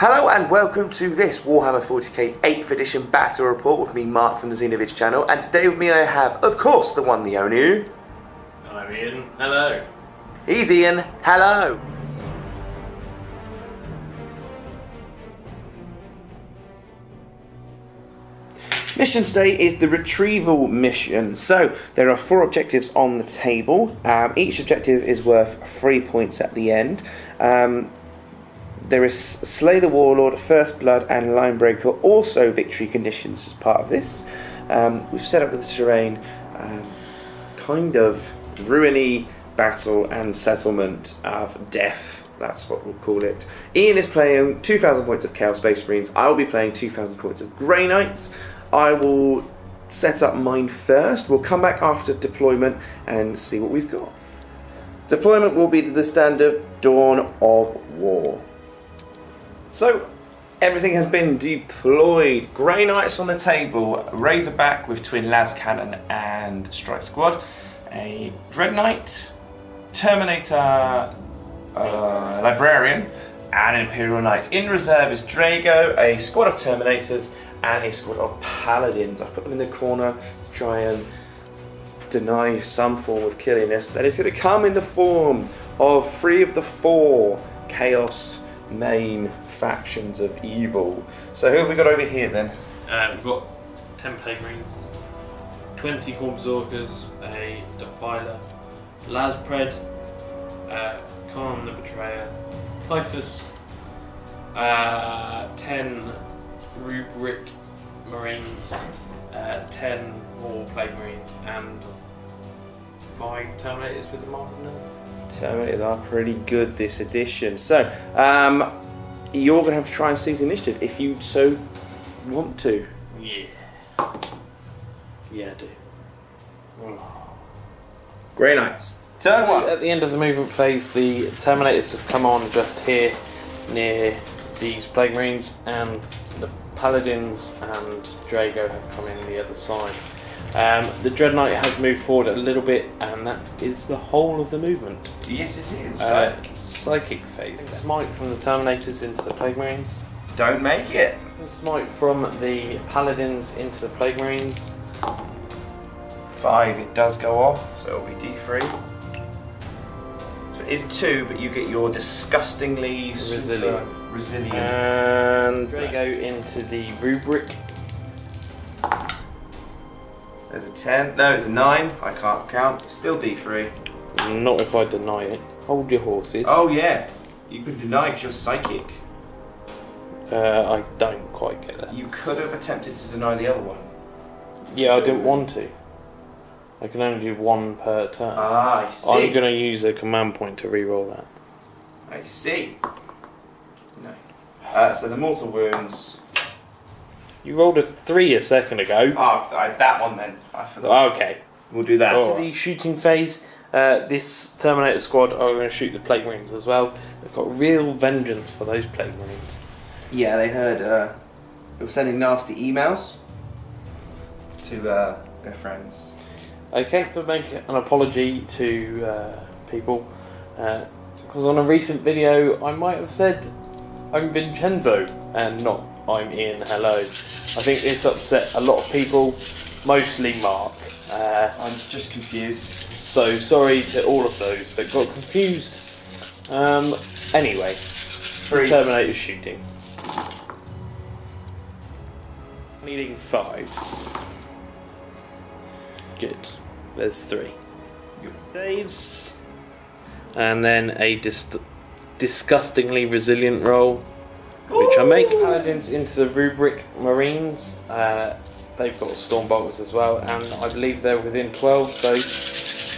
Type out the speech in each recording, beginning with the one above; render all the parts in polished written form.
Hello and welcome to this Warhammer 40k 8th edition battle report with me, Mark from the Xenovich channel, and today with me I have, of course, the one, the only... I'm Ian, hello. He's Ian, hello. Mission today is the retrieval mission. So there are 4 objectives on the table. Each objective is worth 3 points at the end. There is Slay the Warlord, First Blood and Linebreaker, also victory conditions as part of this. We've set up the terrain, kind of ruiny battle and settlement of death, that's what we'll call it. Ian is playing 2,000 points of Chaos Space Marines, I will be playing 2,000 points of Grey Knights. I will set up mine first, we'll come back after deployment and see what we've got. Deployment will be the standard Dawn of War. So, everything has been deployed. Grey Knights on the table, Razorback with Twin Las Cannon and Strike Squad, a Dread Knight, Terminator, Librarian, and an Imperial Knight. In reserve is Drago, a squad of Terminators, and a squad of Paladins. I've put them in the corner to try and deny some form of killiness. That is going to come in the form of 3 of the 4 Chaos main factions of evil. So who have we got over here then? We've got 10 Plague Marines, 20 Gormzorkers, a Defiler, Laspred, Khan the Betrayer, Typhus, 10 Rubric Marines, 10 more Plague Marines, and 5 Terminators with the Martin. Terminators are pretty good this edition. So, you're going to have to try and seize initiative if you so want to. Yeah. Yeah, I do. Grey Knights. Turn So 1. at the end of the movement phase, the Terminators have come on just here near these Plague Marines, and the Paladins and Drago have come in the other side. The Dread Knight has moved forward a little bit, and that is the whole of the movement. Yes, it is. Psychic phase. Smite from the Terminators into the Plague Marines. Don't make it. Smite from the Paladins into the Plague Marines. 5, it does go off, so it'll be D3. So it is 2, but you get your disgustingly Resilient. Resilient. And Drago into the Rubric. There's a 10. No, it's a 9. I can't count. Still D3. Not if I deny it. Hold your horses. Oh yeah. You could deny because you're psychic. I don't quite get that. You could have attempted to deny the other one. Yeah, I didn't want to. I can only do 1 per turn. Ah, I see. I'm going to use a command point to reroll that. I see. No. So the mortal wounds. You rolled a 3 a second ago. Oh, that one then. I forgot. Okay. We'll do that. To the shooting phase, this Terminator squad are going to shoot the Plague Marines as well. They've got real vengeance for those Plague Marines. Yeah, they heard they were sending nasty emails to their friends. Okay, to make an apology to people, because on a recent video I might have said I'm Vincenzo and not I'm Ian, hello. I think this upset a lot of people, mostly Mark. I'm just confused. So sorry to all of those that got confused. Anyway, Terminator shooting. Needing 5s. Good. There's 3. Saves. And then a disgustingly resilient roll, which I make. Paladins into the Rubric Marines. They've got Stormbolters as well, and I believe they're within 12, so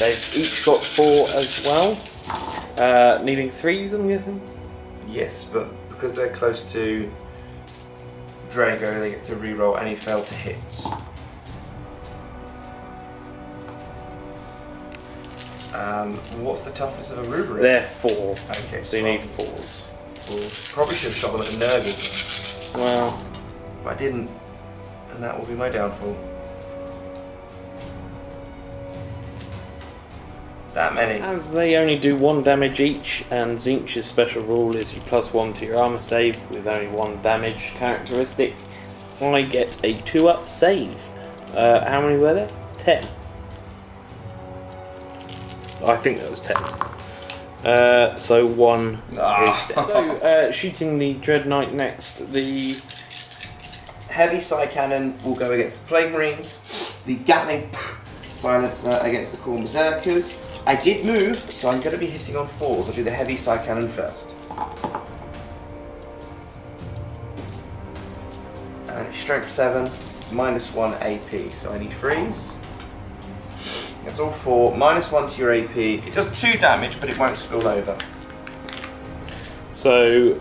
they've each got 4 as well. Needing 3s, I'm guessing? Yes, but because they're close to Drago, they get to reroll any fail to hit. What's the toughness of a Rubric? They're 4. Okay, so you need 4s. Well, probably should have shot them at the Nurgle. Well, but I didn't, and that will be my downfall. that many. As they only do 1 damage each, and Tzeentch's special rule is you +1 to your armor save with only 1 damage characteristic, I get a 2-up save. How many were there? 10. I think that was 10. So 1 is dead. So, shooting the Dread Knight next. The heavy side cannon will go against the Plague Marines. The Gatling silencer against the Khorne Berserkers. I did move, so I'm going to be hitting on 4s. I'll do the heavy side cannon first. And it's strength 7, -1 AP, so I need freeze. That's all 4, -1 to your AP. It does 2 damage, but it won't spill over. So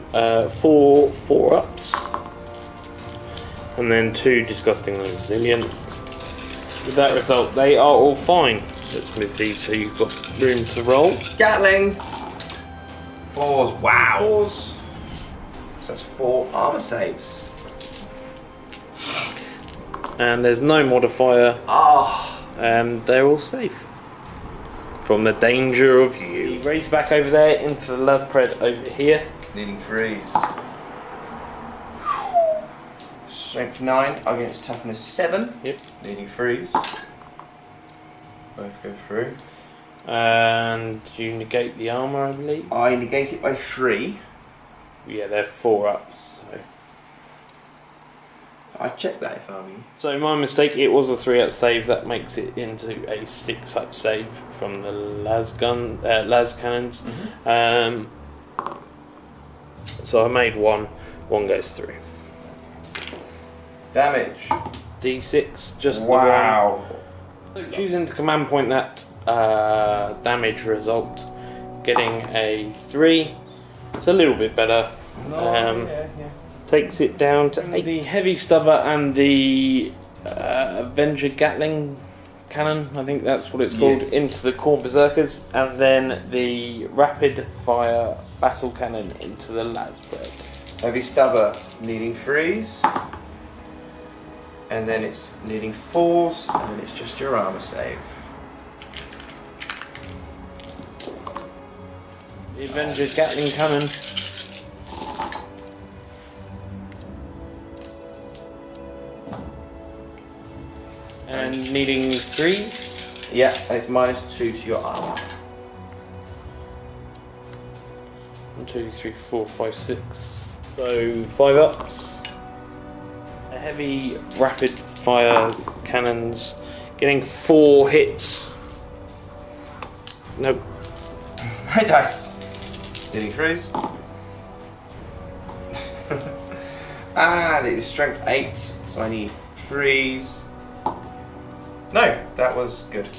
4 4-ups, and then 2 disgustingly resilient. With that result, they are all fine. Let's move these so you've got room to roll. Gatling. 4s. Wow. 4s. So that's 4 armor saves. And there's no modifier. Ah. And they're all safe from the danger of you. Race back over there into the Laspred over here. Needing freeze. Strength 9 against toughness 7. Yep. Needing freeze. Both go through. And you negate the armor, I believe. I negate it by 3. Yeah, they're 4-ups. So. I'd check that if I were you. So my mistake, it was a 3-up save. That makes it into a 6-up save from the las cannons. Mm-hmm. So I made 1. 1 goes through. Damage. D6, just wow. the 1. Choosing to command point that damage result, getting a 3. It's a little bit better. Yeah. Takes it down to 8. The heavy stubber and the Avenger Gatling cannon, I think that's what it's called, Yes. into the Khorne Berserkers, and then the rapid fire battle cannon into the Laspred. Heavy stubber needing freeze. And then it's needing 4s, and then it's just your armor save. The Avenger Gatling cannon. And needing 3s. Yeah, and it's -2 to your armor. 1, 2, 3, 4, 5, 6. So 5-ups. A heavy rapid fire cannons, getting 4 hits. Nope. Hey dice. Needing freeze. It is strength 8, so I need freeze. No, that was good.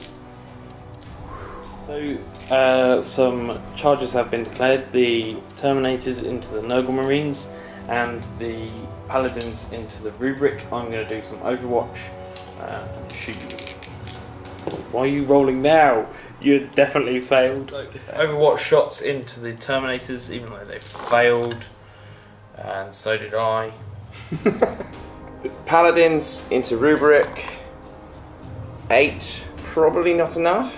So some charges have been declared. The Terminators into the Nurgle Marines and the Paladins into the Rubric. I'm going to do some Overwatch and shoot you. Why are you rolling now? You definitely failed. Overwatch shots into the Terminators, even though they failed, and so did I. Paladins into Rubric. 8, probably not enough.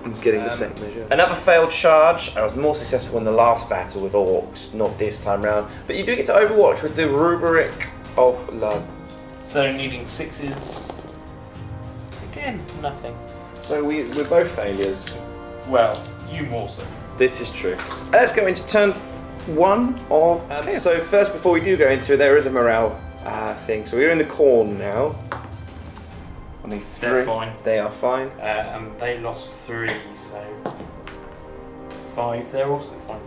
He's getting the same measure. Another failed charge. I was more successful in the last battle with Orcs, not this time round. But you do get to Overwatch with the Rubric of Love. So needing 6s. Again, nothing. So we're both failures. Well, you more so. This is true. Let's go into turn 1 of... So first, before we do go into it, there is a morale thing. So we're in the Khorne now. I mean, They're fine. They are fine. And they lost 3, so 5. They're also fine.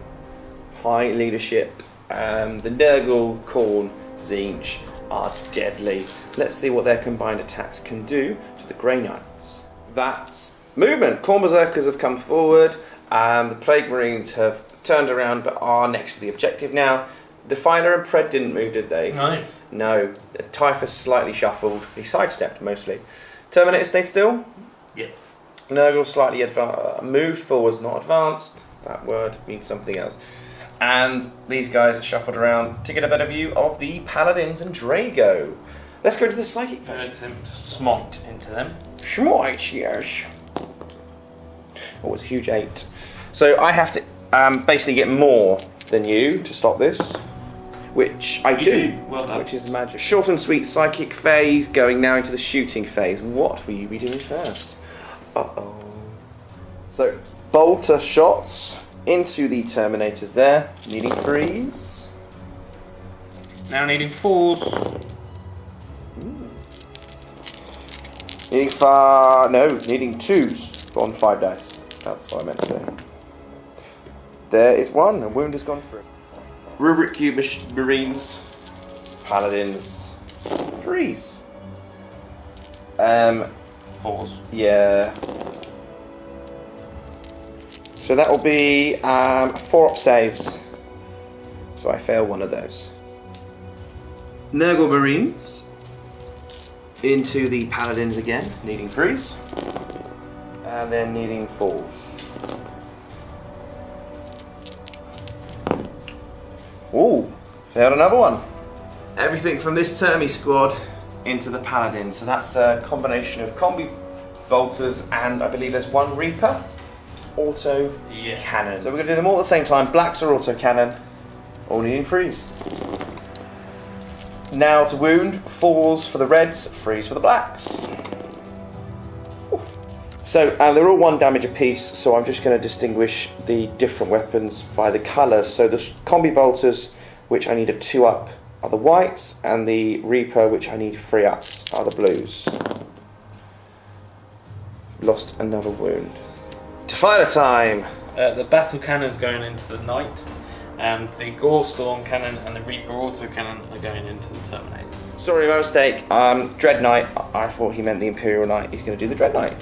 High leadership. The Nurgle, Khorne, Tzeentch are deadly. Let's see what their combined attacks can do to the Grey Knights. That's movement. Khorne Berserkers have come forward. The Plague Marines have turned around but are next to the objective now. The Filer and Pred didn't move, did they? No. No. Typhus slightly shuffled. He sidestepped mostly. Terminator stayed still. Yeah. Nurgle slightly moved forwards, not advanced. That word means something else. And these guys are shuffled around to get a better view of the Paladins and Drago. Let's go to the psychic phase. Let's smite into them. Smite, yes. Oh, it's a huge 8. So I have to basically get more than you to stop this, which I do. Well done. Which is magic. Short and sweet psychic phase, going now into the shooting phase. What will you be doing first? Uh-oh. So, bolter shots into the Terminators there, needing 3s. Now needing 4s. Needing 2s on 5 dice. That's what I meant to say. There is 1, a wound has gone through. Rubric Cube Marines, Paladins, 3s. 4s. Yeah. So that will be 4 up saves. So I fail one of those. Nurgle Marines into the Paladins again, needing 3s. And then needing 4s. Ooh, failed another one. Everything from this Termi squad into the Paladins. So that's a combination of combi bolters and I believe there's 1 Reaper auto cannon. So we're going to do them all at the same time. Blacks are auto cannon, all needing 3s. Now to wound, 4s for the Reds, 3s for the Blacks. So they're all 1 damage apiece, so I'm just going to distinguish the different weapons by the colours. So the combi bolters, which I need a 2 up, are the whites, and the Reaper, which I need 3 ups, are the blues. Lost another wound. To fighter time! The battle cannon's going into the Knight, and the Gore Storm cannon and the Reaper auto cannon are going into the Terminators. Sorry, my mistake. Dread Knight, I thought he meant the Imperial Knight. He's going to do the Dread Knight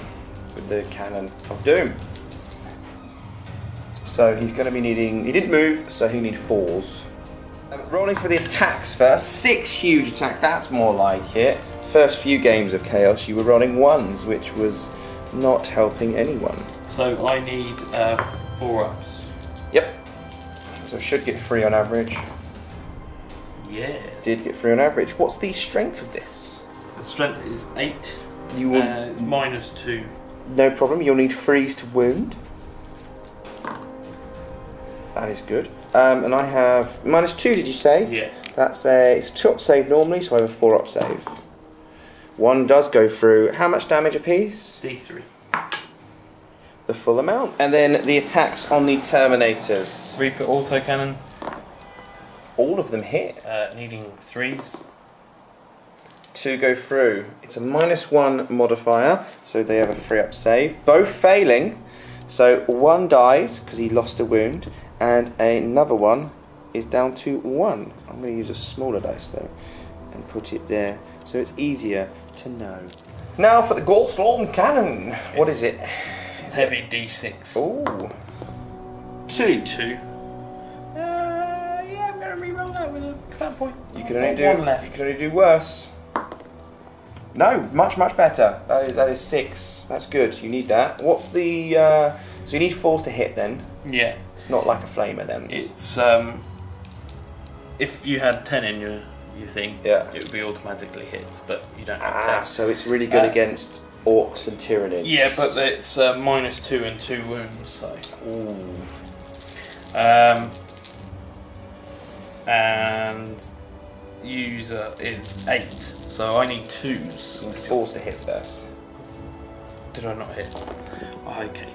with the cannon of doom. So he's going to be needing, he didn't move, so he needs 4s. Rolling for the attacks first, 6 huge attacks, that's more like it. First few games of Chaos you were rolling 1s, which was not helping anyone. So I need 4 ups. Yep. So should get 3 on average. Yes. Did get 3 on average. What's the strength of this? The strength is 8. You will, it's -2. no problem, you'll need 3s to wound. That is good. And I have -2, did you say? Yeah. That's it's a 2 up save normally, so I have a 4 up save. 1 does go through. How much damage apiece? D3. The full amount. And then the attacks on the Terminators. Reaper auto cannon. All of them hit. Needing 3s. 2 go through. It's a -1 modifier, so they have a 3 up save. Both failing. So 1 dies because he lost a wound, and another one is down to 1. I'm going to use a smaller dice though and put it there so it's easier to know. Now for the Gallstorm cannon. What is it? Heavy D6. Ooh. 2. Yeah, I'm going to reroll that with a command point. You can only One left. You can only do worse. No, much better. That is 6. That's good. You need that. What's the? So you need 4s to hit then. Yeah. It's not like a flamer then. It's if you had 10 in your thing, Yeah. it would be automatically hit, but you don't have 10. So it's really good against orcs and Tyranids. Yeah, but it's -2 and 2 wounds, so. Ooh. And user is 8, so I need 2s. 4s to hit first. Did I not hit? Oh, okay.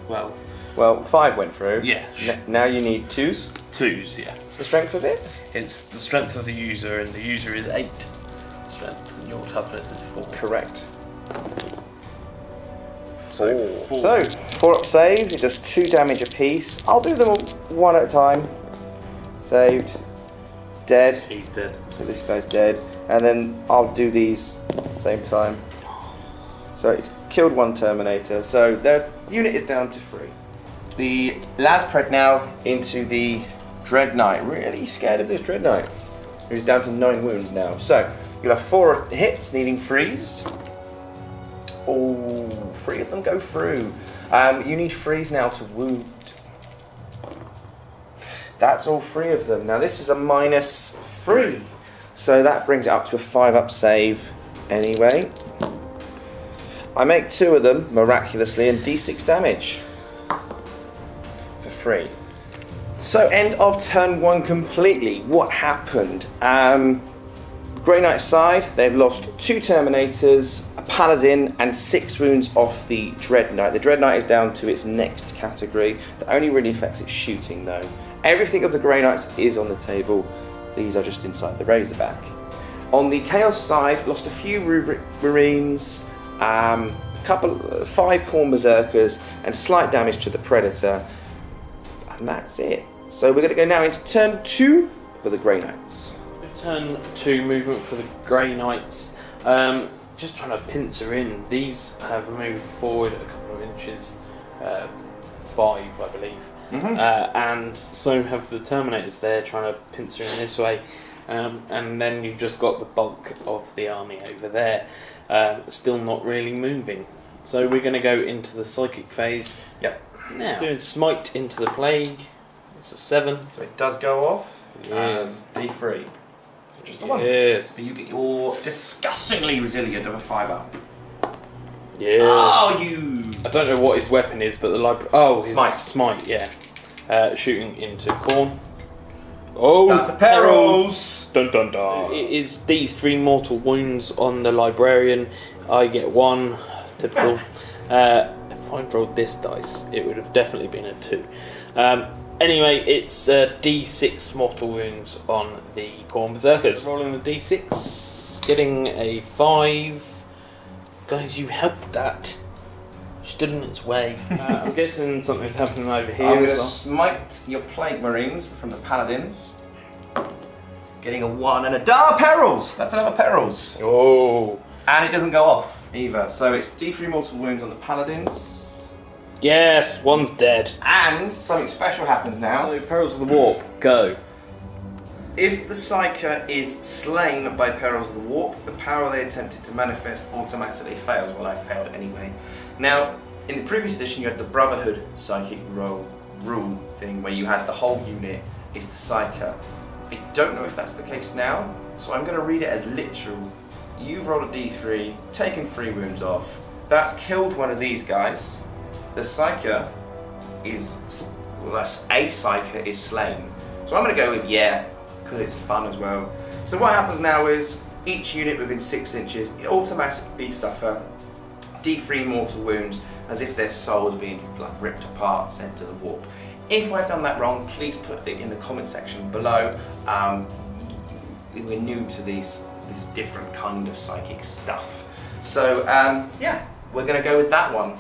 Well, 5 went through. Yeah. Now you need 2s. 2s, yeah. The strength of it? It's the strength of the user, and the user is 8 strength, and your toughness is 4. Correct. So 4. 4. So 4 up saves. It does 2 damage apiece. I'll do them all 1 at a time. Saved. Dead. He's dead. So this guy's dead. And then I'll do these at the same time. So it's killed 1 Terminator. So their unit is down to 3. The Laspred now into the Dread Knight. Really scared of this Dread Knight. Who's down to 9 wounds now. So you'll have 4 hits needing 3s. Oh, 3 of them go through. You need 3s now to wound. That's all 3 of them. Now this is a -3. so that brings it up to a 5-up save anyway. I make 2 of them miraculously and d6 damage for free. So end of turn 1 completely. What happened? Grey Knight's side, they've lost 2 Terminators, a Paladin, and 6 wounds off the Dread Knight. The Dread Knight is down to its next category. That only really affects its shooting though. Everything of the Grey Knights is on the table. These are just inside the Razorback. On the Chaos side, lost a few Rubric Marines, 5 Khorne Berserkers, and slight damage to the Predator. And that's it. So we're going to go now into turn 2 for the Grey Knights. Turn 2 movement for the Grey Knights. Just trying to pincer in. These have moved forward a couple of inches, 5 I believe, and so have the Terminators there trying to pincer in this way, and then you've just got the bulk of the army over there, still not really moving. So we're going to go into the Psychic phase. Yep. Now doing Smite into the Plague. It's a 7. So it does go off. Yes. D3. Just the 1. Yes. But you get your disgustingly resilient of a 5-up. Yes. Oh, you! I don't know what his weapon is, but the his Smite. Smite, yeah. Shooting into Khorne. Oh, That's a perils! Dun dun dun. It is D3 mortal wounds on the Librarian. I get 1, typical. If I'd rolled this dice, it would have definitely been a 2. Anyway, it's D6 mortal wounds on the Khorne Berserkers. Rolling the D6, getting a 5. Guys, you helped that. Stood in its way. I'm guessing something's happening over here. I'm going to as well. smite your Plague Marines from the Paladins. Getting a 1 and a perils! That's another perils. Oh. And it doesn't go off either. So it's D3 mortal wounds on the Paladins. Yes, one's dead. And something special happens now. So, Perils of the Warp, go. If the Psyker is slain by Perils of the Warp, the power they attempted to manifest automatically fails. Well, I failed anyway. Now, in the previous edition, you had the Brotherhood Psychic rule thing, where you had the whole unit is the Psyker. I don't know if that's the case now, so I'm going to read it as literal. You've rolled a D3, taken 3 wounds off. That's killed one of these guys. The Psyker is, well, a Psyker is slain. So I'm going to go with yeah, because it's fun as well. So what happens now is each unit within 6 inches automatically suffer D3 mortal wounds as if their soul is being ripped apart, sent to the warp. If I've done that wrong, please put it in the comment section below. We're new to this different kind of psychic stuff. So yeah, we're going to go with that one.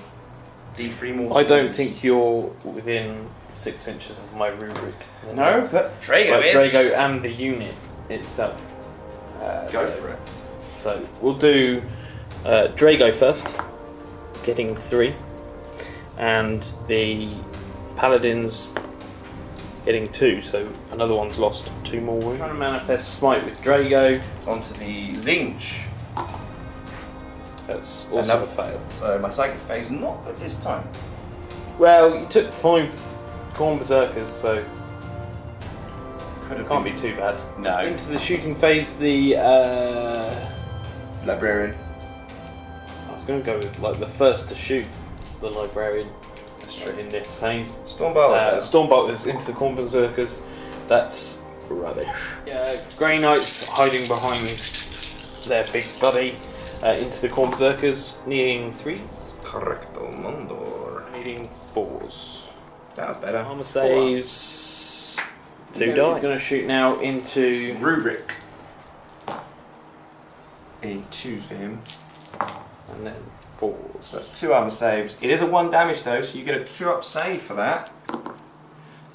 D3 mortal I don't wounds. think you're within 6 inches of my rubric. No, but Drago is. Drago and the unit itself. Go for it. So we'll do Drago first, getting 3, and the Paladins getting 2. So another one's lost 2 more wounds. Trying to manifest Smite with Drago Onto the Zinch. That's also a fail. So my psychic phase not at this time. Well, you took 5 Khorne Berserkers, so Could have can't been. be too bad. No. Into the shooting phase, the Librarian. I was going to go with the first to shoot. It's the Librarian. That's true. In this phase. Stormbolt. Stormbolt is into the Khorne Berserkers. That's rubbish. Grey Knights hiding behind their big buddy. Into the Khorne Berserkers, needing 3s. Correcto mundo. Needing 4s. That was better. Armor saves 2 die. He's going to shoot now into Rubric. A 2 for him. and then 4s. So that's 2 armor saves. It is a 1 damage though, so you get a 2-up save for that.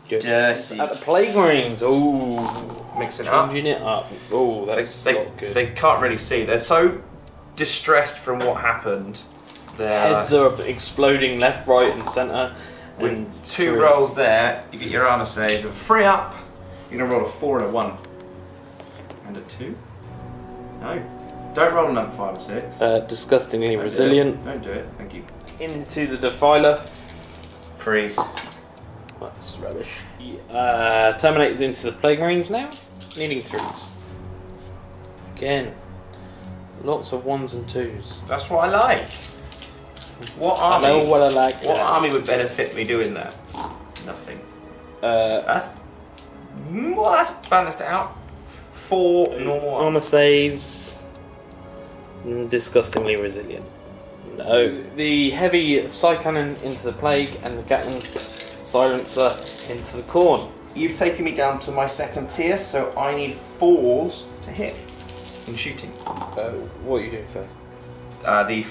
Good. Dirty. At the Plague Marines, ooh, Mixing it up. changing it up. Oh, that's not good. They can't really see. They're so distressed from what happened. Their Heads are exploding left, right, and centre. with And 2 3. rolls there, you get your armor save. With 3 up, you're gonna roll a 4 and a 1. And a 2? No. Don't roll another 5 or 6. Disgustingly Don't resilient. do it. Don't do it. Thank you. Into the Defiler. Freeze. That's rubbish. Terminator's into the Plague Marines now, needing 3s. Again, lots of 1s and 2s. That's what I like. What I army? know what I like. What army would benefit me doing that? Nothing. That's balanced it out. 4 normal armor saves. Disgustingly resilient. No. The heavy side cannon into the plague and the Gatling silencer into the corn. You've taken me down to my 2nd tier, so I need 4s to hit in shooting. What are you doing first? The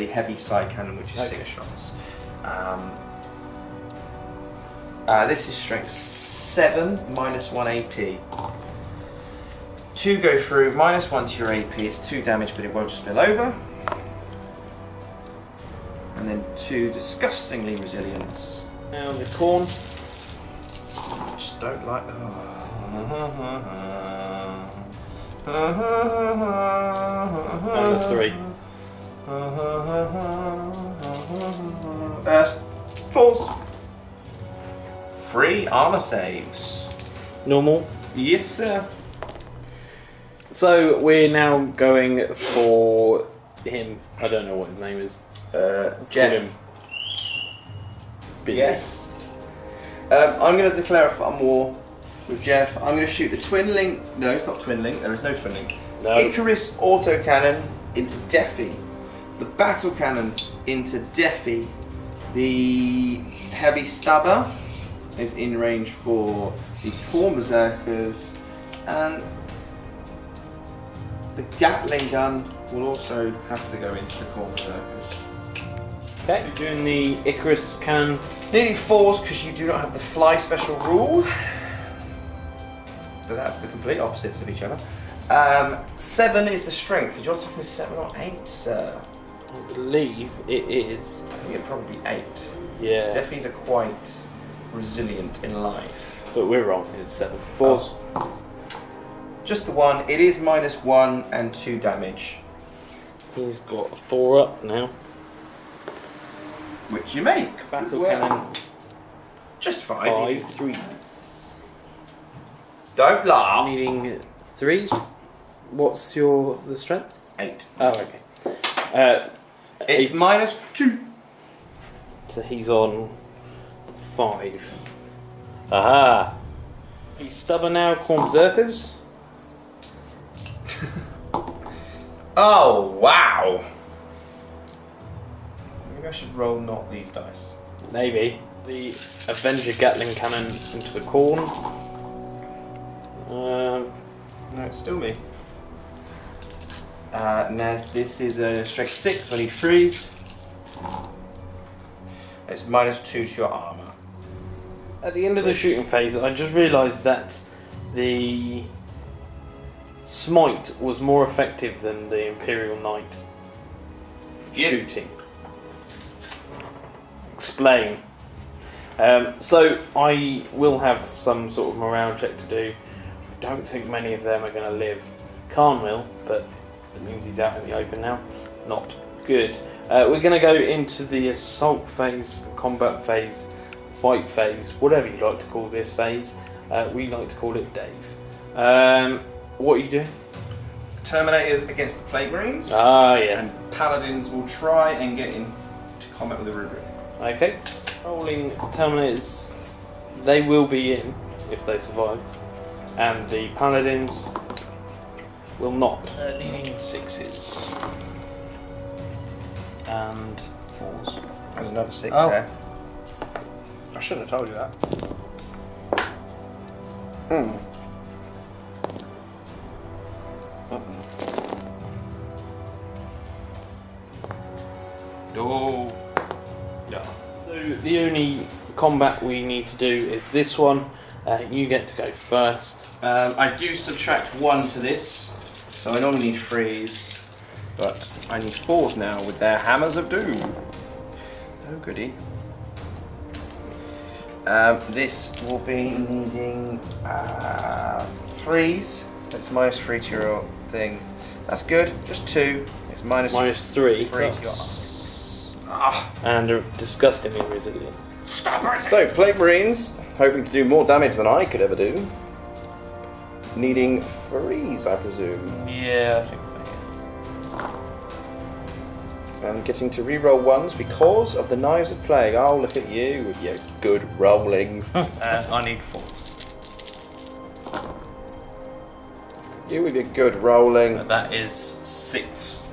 heavy side cannon, which is Okay. 6 shots. This is strength 7, -1 AP. 2 go through, -1 to your AP. It's 2 damage, but it won't spill over. And then 2 disgustingly resilience. Now the corn. Just don't like. Number 3. Falls. 3 armor saves. Normal. Yes, sir. So we're now going for him. I don't know what his name is. Let's call him Billy. Yes. I'm going to declare a fun war with Jeff. I'm going to shoot the twin link. No, it's not twin link. There is no twin link. No. Icarus autocannon into Deafy. The battle cannon into Deafy. The heavy stabber is in range for the Corn Berserkers, and the Gatling gun will also have to go into the Corn Berserkers. Okay, you're doing the Icarus cannon. Needing 4s because you do not have the fly special rule. But that's the complete opposites of each other. 7 is the strength. Is your toughness 7 or 8, sir? I believe it is. I think it'd probably be 8. Yeah. Deafys are quite resilient in life. But we're wrong, it's 7. 4s. Just the 1. It is -1 and 2 damage. He's got a 4 up now. Which you make. Battle Well, cannon. Just 5. 5 3s. Don't laugh. Needing 3s. What's the strength? 8. Oh, okay. It's -2. So he's on 5. Aha! He's stubborn now, Corn Berserkers. Oh, wow. Maybe I should roll not these dice. Maybe. The Avenger Gatling cannon into the corn. No, it's still me. Now this is a strength 6, so I need 3s. It's -2 to your armour. At the end of the shooting phase, I just realised that the Smite was more effective than the Imperial Knight shooting. Explain. So I will have some sort of morale check to do. I don't think many of them are going to live. Khan will, but it means he's out in the open now. Not good. We're going to go into the assault phase, the combat phase, fight phase, whatever you like to call this phase. We like to call it Dave. What are you doing? Terminators against the Plague Marines. Ah, yes. And Paladins will try and get into combat with the Rubric. Okay. Rolling Terminators. They will be in if they survive. And the Paladins will not. Needing 6s. And 4s. There's another 6 Oh. there. I shouldn't have told you that. Oh. Yeah. So the only combat we need to do is this one. You get to go first. I do subtract 1 to this, so I normally need 3s, but I need 4s now with their Hammers of Doom. Oh goody. This will be needing 3s. It's -3 to your thing. That's good. Just 2. It's -3. to your And are disgustingly resilient. Stop it! So, Plague Marines, hoping to do more damage than I could ever do. needing freeze, I presume. Yeah, I think so. And getting to re-roll ones because of the Knives of Plague. Oh, look at you with your good rolling. I need 4. You with your good rolling. That is 6.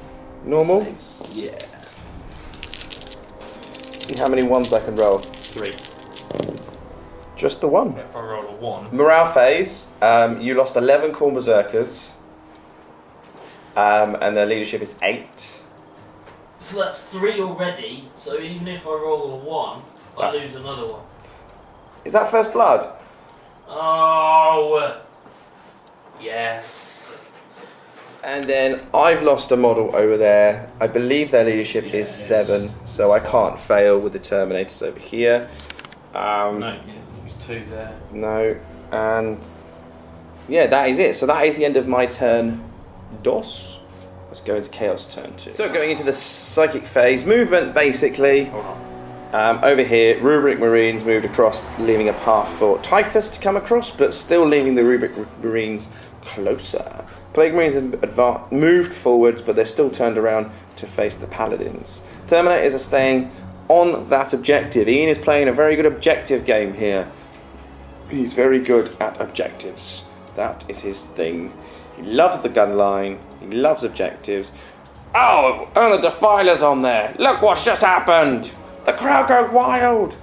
Normal? Saves. Yeah. See how many ones I can roll. 3. Just the one. If I roll a 1. Morale phase. You lost 11 Khorne Berserkers. And their leadership is 8. So that's 3 already, so even if I roll a 1, I lose another one. Is that first blood? Oh! Yes. And then I've lost a model over there. I believe their leadership is 7, so I can't fail with the Terminators over here. No, you didn't lose 2 there. No, and yeah, that is it. So that is the end of my turn. DOS. Let's go into Chaos turn 2. So going into the Psychic phase, movement basically. Hold on. Over here, Rubric Marines moved across, leaving a path for Typhus to come across, but still leaving the Rubric Marines closer. Plague Marines have moved forwards, but they're still turned around to face the Paladins. Terminators are staying on that objective. Ian is playing a very good objective game here. He's very good at objectives. That is his thing. He loves the gun line. He loves objectives. Oh, and the Defiler's on there. Look what's just happened. The crowd go wild.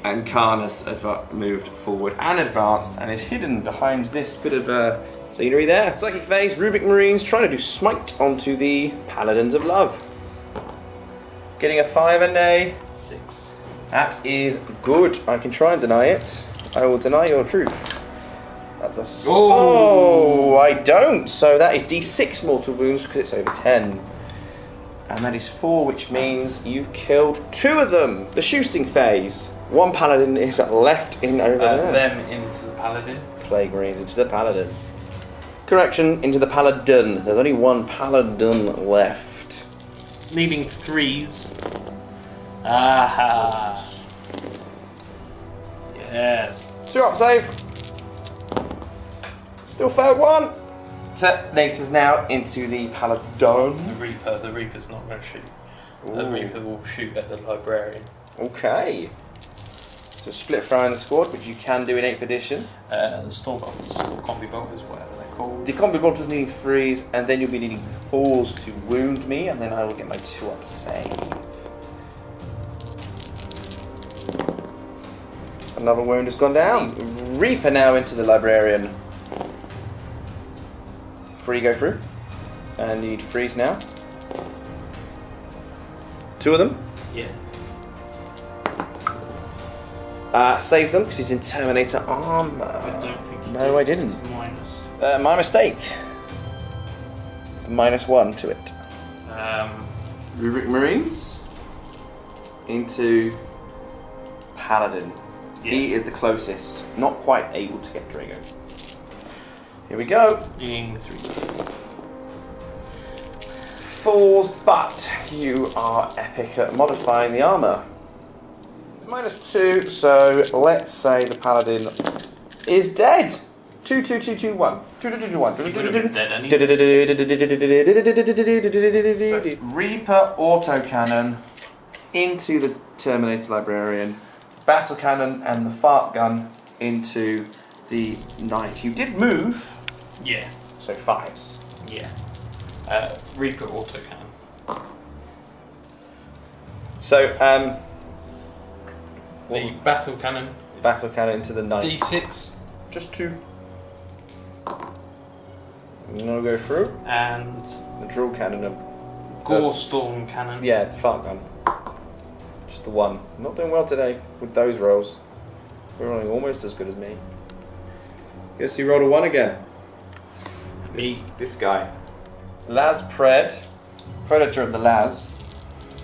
And Khan has moved forward and advanced and is hidden behind this bit of scenery there. Psychic phase, Rubric Marines trying to do smite onto the Paladins of Love. Getting a 5 and a 6. That is good. I can try and deny it. I will deny your truth. That's a... Oh, I don't. So that is D6 mortal wounds because it's over 10. And that is 4, which means you've killed 2 of them. The Shoosting phase. 1 Paladin is left in over there. Them into the Paladin. Plague Marines into the Paladins. Correction, into the Paladin. There's only 1 Paladin left. Needing 3s. Aha. Yes. 2 up save. Still failed 1. Detonators now into the Paladin. The Reaper's not going to shoot. The Reaper will shoot at the Librarian. Okay. So split fire in the squad, which you can do in 8th edition. The Storm Bolters, or Combi Bolters, whatever they're called. The Combi Bolters needing 3s, and then you'll be needing 4s to wound me, and then I will get my 2 up save. Another wound has gone down. Reaper now into the Librarian. 3 go through. And you need freeze now. 2 of them. Yeah. Save them because he's in Terminator armor. I don't think you No, did. I didn't. It's minus. My mistake. It's -1 to it. Rubric Marines into Paladin. Yeah. He is the closest. Not quite able to get Drago. Here we go. Needing 3s. 4s, but you are epic at modifying the armor. -2, so let's say the Paladin is dead. 2, 2, 2, 2, 1. 2, 2, 2, 2, 1. He would have been dead anyway. So, Reaper autocannon into the Terminator Librarian, battle cannon and the fart gun into the Knight. You did move, Yeah. so 5s. Yeah. Reaper autocannon. So, The battle cannon. Is battle cannon into the Knight. D6 Just 2. No go through. and The drill cannon. Gore Storm cannon. Yeah, the fart gun. Just the 1. Not doing well today with those rolls. We're rolling almost as good as me. Guess you rolled a 1 again. Me. This guy. Laz Predator of the Laz,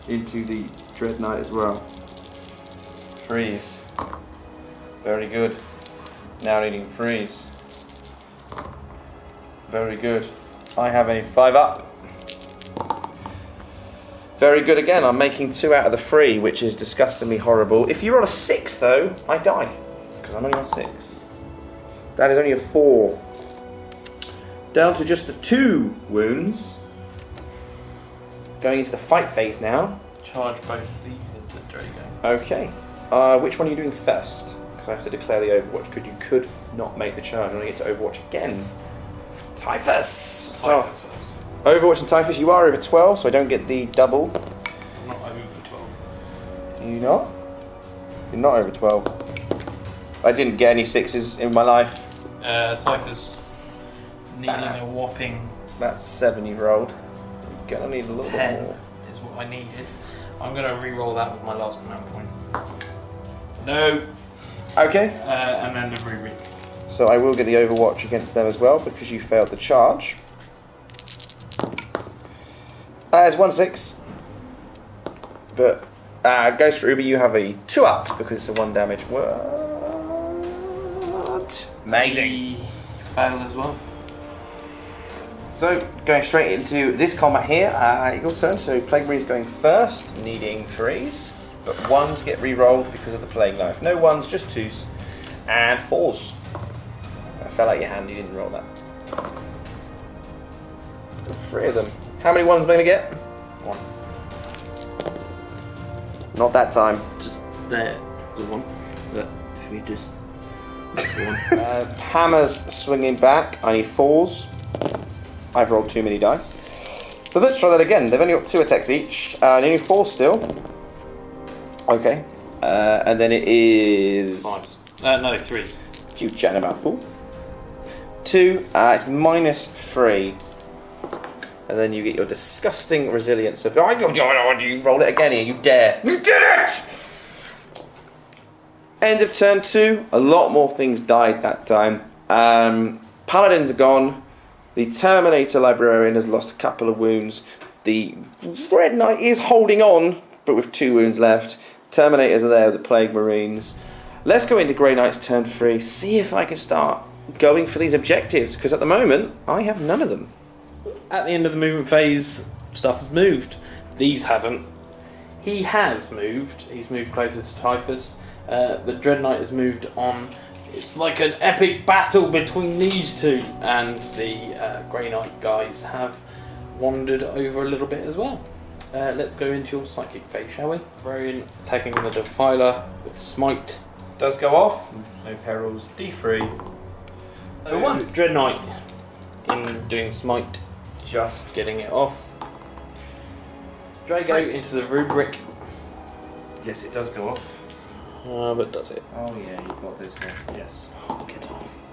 into the Dread Knight as well. Freeze. Very good. Now needing freeze. Very good. I have a 5 up. Very good again. I'm making 2 out of the 3, which is disgustingly horrible. If you roll a 6 though, I die. Because I'm only on 6. That is only a 4. Down to just the 2 wounds. Going into the fight phase now. Charge both these into Drago. Okay. Which one are you doing first? Because I have to declare the Overwatch, because you could not make the charge when I get to Overwatch again. Typhus! Typhus first. Overwatch and Typhus, you are over 12, so I don't get the double. I'm not over 12. You not? You're not over 12. I didn't get any 6s in my life. Typhus needing a whopping That's 7 you've rolled. You're gonna need a little 10 bit more. is what I needed. I'm going to re-roll that with my last command point. No! Okay. And then the rubric. So I will get the Overwatch against them as well, because you failed the charge. It's 1-6. But Ghost Ruby, you have a 2-up because it's a 1 damage. What? Amazing. Fail as well. So going straight into this combat here, your turn. So Plague Marine's going first, needing 3s, but 1s get re-rolled because of the Plague Knife. No 1s, just 2s, and 4s. That fell out your hand. You didn't roll that. 3 of them. How many 1s am I going to get? 1. Not that time. Just there. The 1. Should we just... The 1. Hammer's swinging back. I need 4s. I've rolled too many dice. So let's try that again. They've only got 2 attacks each. I need 4 still. Okay. And then it is... 5s. No, 3s. You chatting about fool. 2. It's -3. And then you get your disgusting resilience of... You roll it again here. You dare. You did it! End of turn 2. A lot more things died that time. Paladins are gone. The Terminator Librarian has lost a couple of wounds. The Red Knight is holding on, but with 2 wounds left. Terminators are there with the Plague Marines. Let's go into Grey Knight's turn 3, see if I can start going for these objectives, because at the moment, I have none of them. At the end of the movement phase, stuff has moved. These haven't. He has moved. He's moved closer to Typhus. The Dread Knight has moved on. It's like an epic battle between these two, and the Grey Knight guys have wandered over a little bit as well. Let's go into your psychic phase, shall we? Varian attacking the Defiler with Smite. Does go off. No perils. D3. For 1. Dread Knight in doing Smite, Just getting it off. Drago into the Rubric. Yes, it does go off. But does it? Oh yeah, you've got this here. Yes. Get off.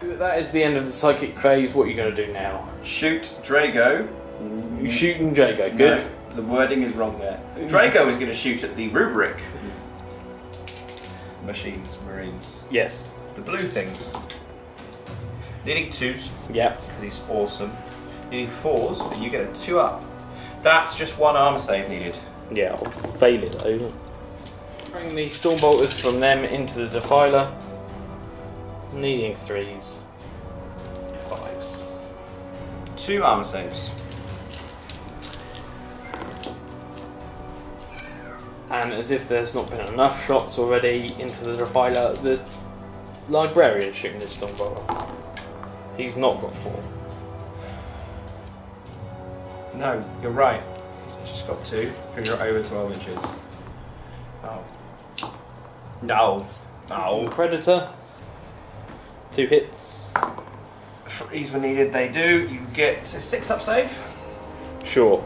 That is the end of the psychic phase. What are you going to do now? Shoot Drago. You're shooting Drago. Good. No, the wording is wrong there. Drago is going to shoot at the Rubric. Machines, Marines. Yes. The blue things. Needing 2s, Yeah. because he's awesome. Needing 4s, but you get a 2-up. That's just 1 armor save needed. Yeah, I'll fail it though. Bring the Stormbolters from them into the Defiler. Needing 3s. 5s. 2 armor saves. And as if there's not been enough shots already into the Defiler, the Librarian shooting this Stormbolter. He's not got 4. No, you're right. He's just got 2, because you're over 12 inches. Oh. No. No. Predator. 2 hits. Freeze when needed, they do. You get a 6-up save. Sure.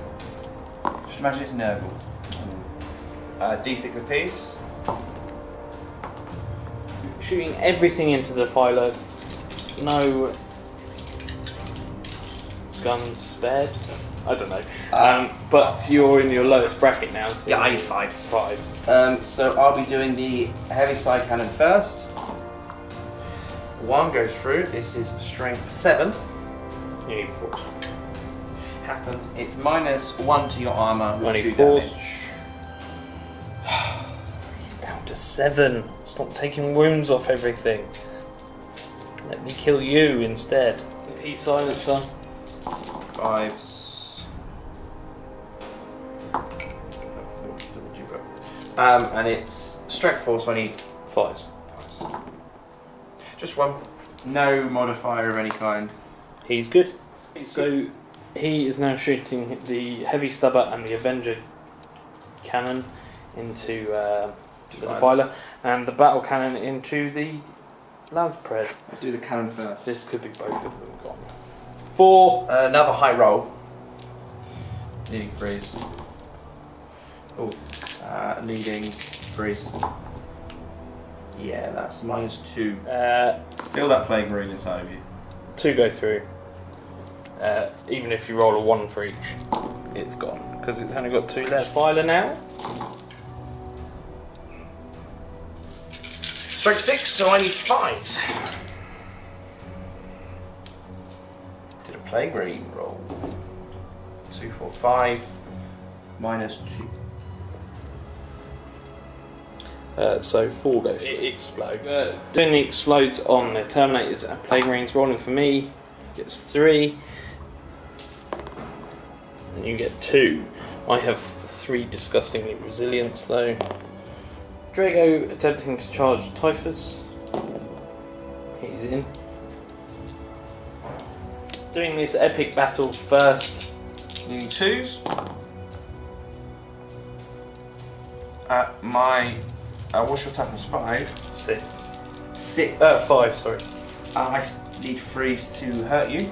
Just imagine it's Nurgle. D6 apiece. Shooting everything into the Defiler. No guns spared. I don't know. But you're in your lowest bracket now. So Yeah, I need 5s. 5s. So I'll be doing the heavy side cannon first. 1 goes through. This is strength 7. You need 4s. Happens. It's -1 to your armor. With Only 2 4s. damage. He's down to 7. Stop taking wounds off everything. Let me kill you instead. E-silencer. 5s. And it's strength 4, so I need 5s. 5s. Yes. Just one. No modifier of any kind. He's good. So he is now shooting the heavy stubber and the Avenger cannon into the Defiler, and the battle cannon into the Laspred. I'll do the cannon first. This could be both of them gone. 4. Another high roll. Needing freeze. Oh, needing freeze. Yeah, that's -2. Feel that plague marine inside of you. 2 go through. Even if you roll a 1 for each, it's gone because it's only got 2 left. Filer now. Strength 6, so I need 5s. Did a plague marine roll. 2, 4, 5. -2. So 4 goes. It explodes. Doing the explodes on the Terminators and Plague Marines. Rolling for me gets 3, and you get 2. I have 3 disgustingly resilience though. Drago attempting to charge Typhus. He's in. Doing this epic battle first. Needing 2s. What's your toughness? 5? 6. 6. 5, sorry. I need freeze to hurt you.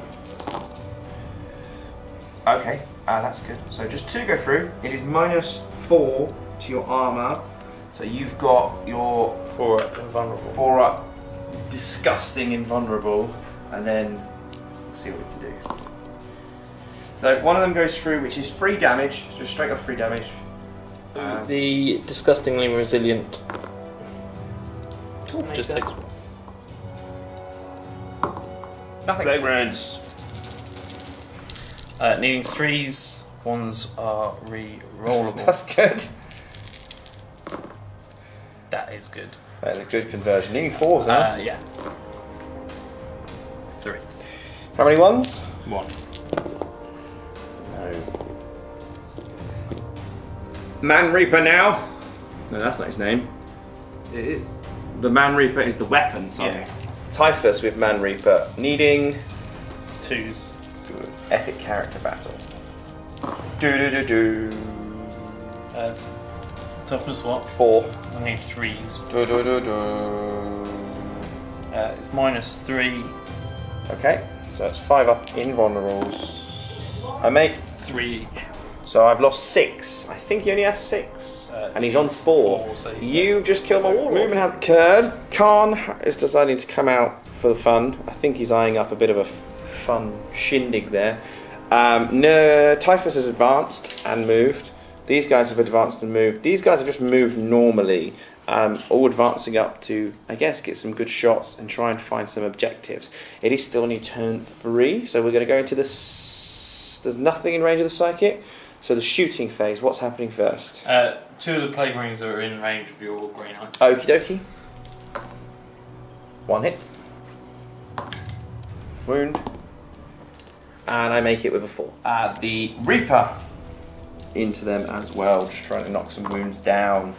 Okay, that's good. So just 2 go through. It is -4 to your armour. So you've got your 4 up invulnerable. 4 up, disgusting invulnerable, and then we'll see what we can do. So one of them goes through, which is 3 damage, just straight off 3 damage. The disgustingly resilient just takes 1. Nothing. Plague Marines. Needing 3s, 1s are re-rollable. That's good. That is good. That's a good conversion. Needing 4s now. Yeah. 3. How many 1s? 1. No. Man Reaper now. No, that's not his name. It is. The Man Reaper is the weapon, sorry. Yeah. Typhus with Man Reaper. Needing 2s. epic character battle. Do. Toughness what? 4. I need 3s. Do. It's -3. Okay, so that's 5 up invulnerables. I make, 3 each. so I've lost 6. I think he only has 6. And he's on 4. So You just killed my warlord. Movement has occurred. Khan is deciding to come out for the fun. I think he's eyeing up a bit of a fun shindig there. No, Typhus has advanced and moved. These guys have advanced and moved. These guys have just moved normally. All advancing up to, I guess, get some good shots and try and find some objectives. It is still only turn 3, so we're going to go into this. There's nothing in range of the psychic. So the shooting phase, what's happening first? 2 of the Plague Marines are in range of your Grey Knights. Okie dokie. 1 hit. Wound. And I make it with a 4. The Reaper into them as well, just trying to knock some wounds down.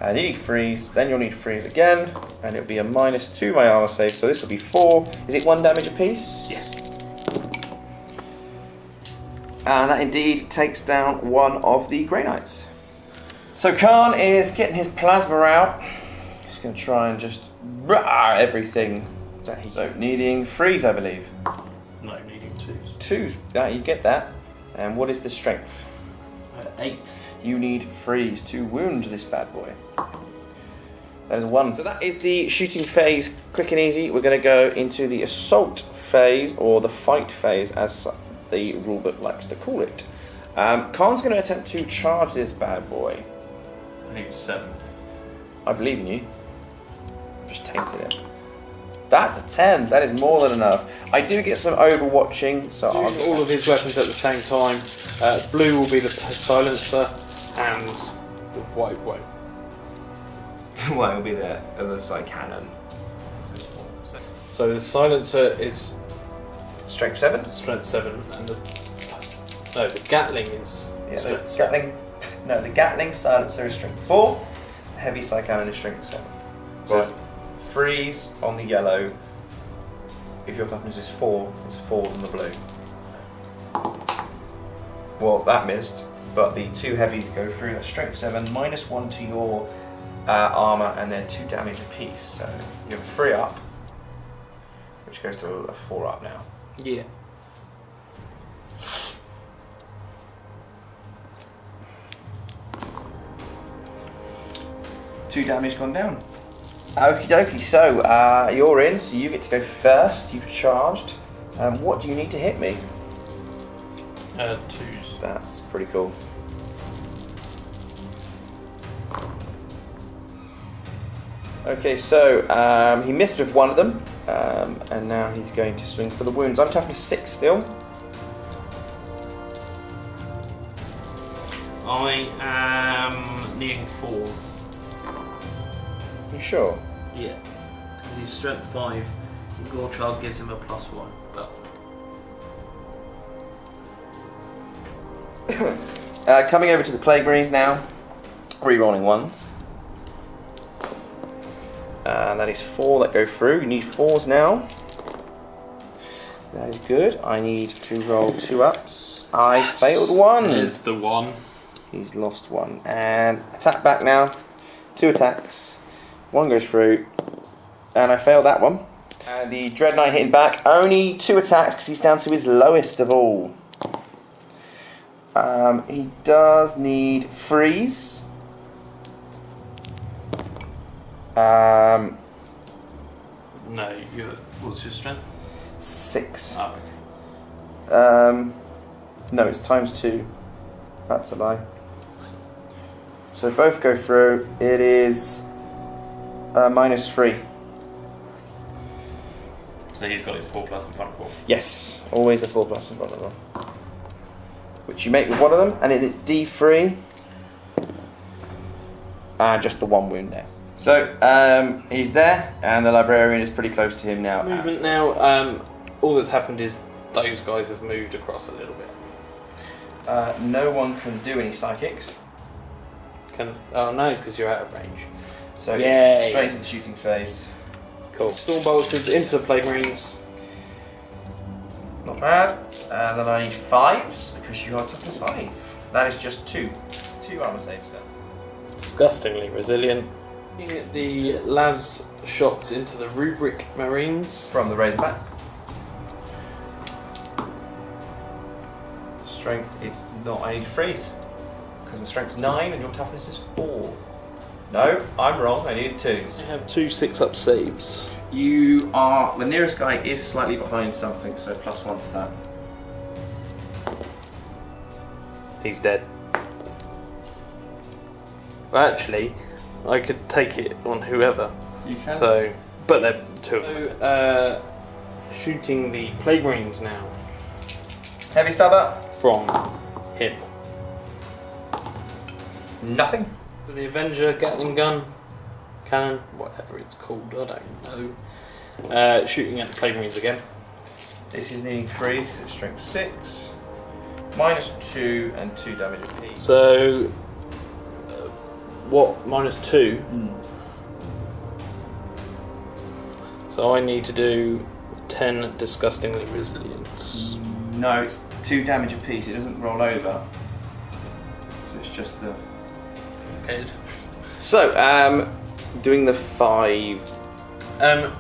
Needing freeze, then you'll need freeze again, and it'll be a -2 my armor save, so this will be 4. Is it 1 damage apiece? Yes. And that indeed takes down one of the Grey Knights. So Khan is getting his plasma out. He's going to try and just everything that he's needing freeze, I believe. No, needing 2s. 2s, you get that. And what is the strength? 8. You need freeze to wound this bad boy. That is 1. So that is the shooting phase, quick and easy. We're going to go into the assault phase, or the fight phase, as the rulebook likes to call it. Khan's going to attempt to charge this bad boy. I need 7. I believe in you. Just tainted it. That's a 10. That is more than enough. I do get some overwatching, so I'll Use all of his weapons at the same time. Blue will be the silencer, and the white won't. Well, it'll be the other side cannon. So the silencer is Strength 7? strength 7, and the Gatling is strength 7. The Gatling silencer is strength 4. The heavy side cannon is strength 7. So Right. freeze on the yellow. If your toughness is 4, it's 4 on the blue. Well, that missed, but the 2 heavies go through. That's strength 7, -1 to your armour, and then 2 damage apiece. So you have a 3 up, which goes to a 4 up now. Yeah. Two damage gone down. Okie dokie, so you're in, so you get to go first. You've charged. What do you need to hit me? 2s. That's pretty cool. Okay, so he missed with one of them, and now he's going to swing for the wounds. I'm toughness 6 still. I am needing 4s. You sure? Yeah, because he's strength 5. Gorchard gives him a +1, but Coming over to the Plague Marines now. Rerolling ones. And that is 4 that go through. You need 4s now. That is good. I need to roll 2 ups. I failed 1. There's the 1. He's lost 1. And attack back now. 2 attacks. 1 goes through. And I failed that one. And the Dread Knight hitting back. Only 2 attacks because he's down to his lowest of all. He does need freeze. No, what's your strength? 6. Oh, okay. No, it's ×2. That's a lie. So both go through. It is -3. So he's got his 4+ in front of him. Yes, always a 4+ in front of them. Which you make with one of them, and it is D3. And just the 1 wound there. So he's there, and the Librarian is pretty close to him now. Movement now. All that's happened is those guys have moved across a little bit. No one can do any psychics. Oh no, because you're out of range. So Yay. it's straight into the shooting phase. Cool. Storm bolters into the Plague Marines. Not bad. And then I need 5s because you are toughness 5. That is just 2. 2 armor saves then. Disgustingly resilient. Looking at the las shots into the Rubric Marines. From the Razorback. Strength, it's not, I need to freeze. Because my strength's 9 and your toughness is 4. No, I'm wrong, I need 2s. I have 2 6-up saves. You are, the nearest guy is slightly behind something, so +1 to that. He's dead. Well, actually, I could take it on whoever. You can. So, but they're 2 of them. Shooting the Plague Marines now. Heavy stabber. From him. Nothing. The Avenger Gatling gun, cannon, whatever it's called, I don't know. Shooting at the Plague Marines again. This is needing freeze because it's strength 6. -2 and 2 damage apiece. So, what? -2? So I need to do 10 disgustingly resilience. No, it's 2 damage apiece. It doesn't roll over. So it's just the. Okay. So, doing the 5. I'm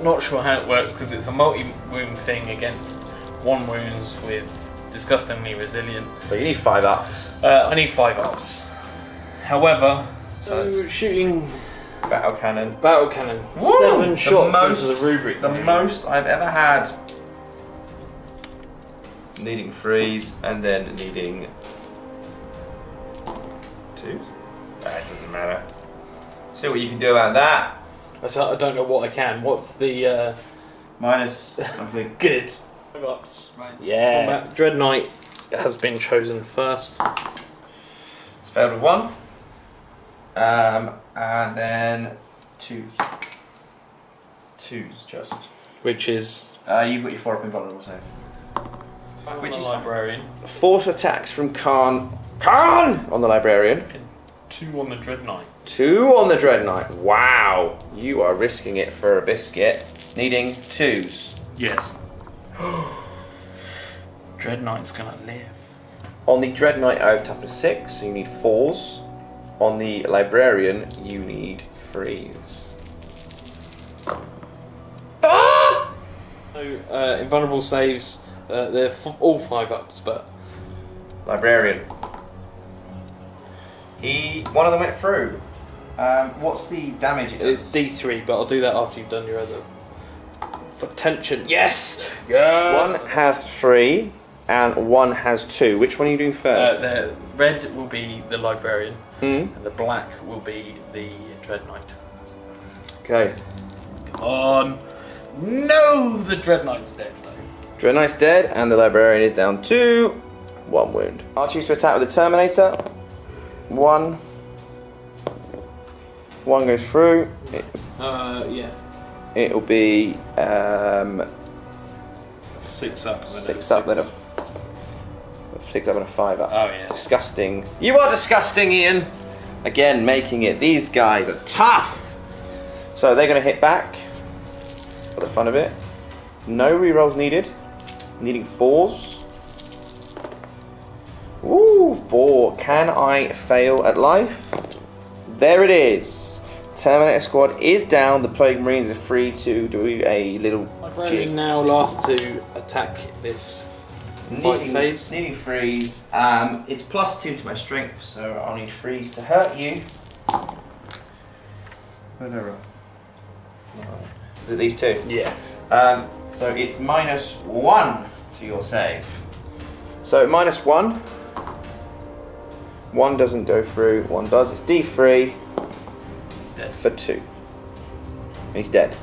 not sure how it works because it's a multi-wound thing against 1 wounds with disgustingly resilient. So you need 5 ups. I need 5 ups. However, so shooting Battle cannon. battle cannon, Woo! 7 The shots most- into the rubric. The most I've ever had. Needing freeze and then needing 2. That doesn't matter. See what you can do about that. I don't know what I can. What's the Minus something. good? 5 ups. right. Yeah. Combat. Dread Knight has been chosen first. It's failed with 1. And then 2s. 2s just. Which is You've got your 4 up invulnerable save. Which the is librarian. Force attacks from Khan on the Librarian. 2 on the Dread Knight. 2 on the Dread Knight. Wow, you are risking it for a biscuit. Needing 2s. Yes. Dread Knight's gonna live. On the Dread Knight, I have toughness 6, so you need 4s. On the Librarian, you need 3s. Ah! So, invulnerable saves, they're all 5-ups, but... Librarian. One of them went through. What's the damage it does? It's D3, but I'll do that after you've done your other. For tension. Yes! Yes! 1 has 3 and 1 has 2. Which one are you doing first? The red will be the Librarian, Mm. and the black will be the Dread Knight. Okay. Come on! No! The Dread Knight's dead, though. Dread Knight's dead and the Librarian is down to 1 wound. I'll choose to attack with the Terminator. 1. 1 goes through. Yeah. It'll be 6 up. 6 up, then a 6 up and a 5 up. Oh, yeah. Disgusting. You are disgusting, Ian. Again, making it. These guys are tough. So they're going to hit back for the fun of it. No rerolls needed. Needing 4s. Ooh, 4. Can I fail at life? There it is. Terminator Squad is down. The Plague Marines are free to do a little Librarian now last to attack this fight phase. Needing freeze. It's +2 to my strength, so I'll need freeze to hurt you. These 2. Yeah. So it's -1 to your save. So -1. 1 doesn't go through. 1 does. It's D3. He's dead. For 2. He's dead.